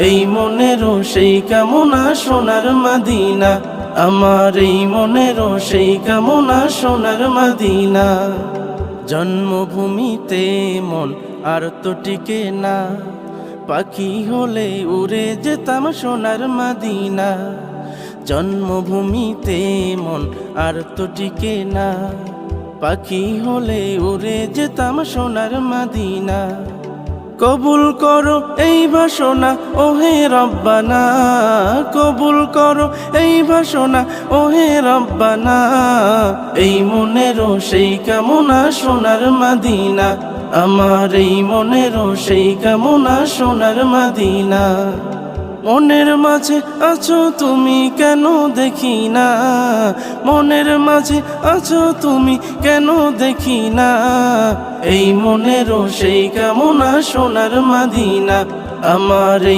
এই মনেরও সেই কামনা সোনার মদিনা, আমার এই মনেরও সেই কামনা সোনার মদিনা। জন্মভূমিতে মন আর তো টিকে না, পাখি হলে উড়ে যেতাম সোনার মদিনা। জন্মভূমিতে মন আর তো টিকে না, পাখি হলে উড়ে যেতাম সোনার মদিনা। কবুল করো এই বাসনা ওহে রব্বানা, কবুল করো এই বাসনা ওহে রব্বানা। এই মনেরও সেই কামনা সোনার মদিনা, আমার এই মনেরও সেই কামনা সোনার মদিনা। মনের মাঝে আছো তুমি কেন দেখি না, মনের মাঝে আছো তুমি কেন দেখি না। এই মনেরও সেই কামনা সোনার মদিনা, আমার এই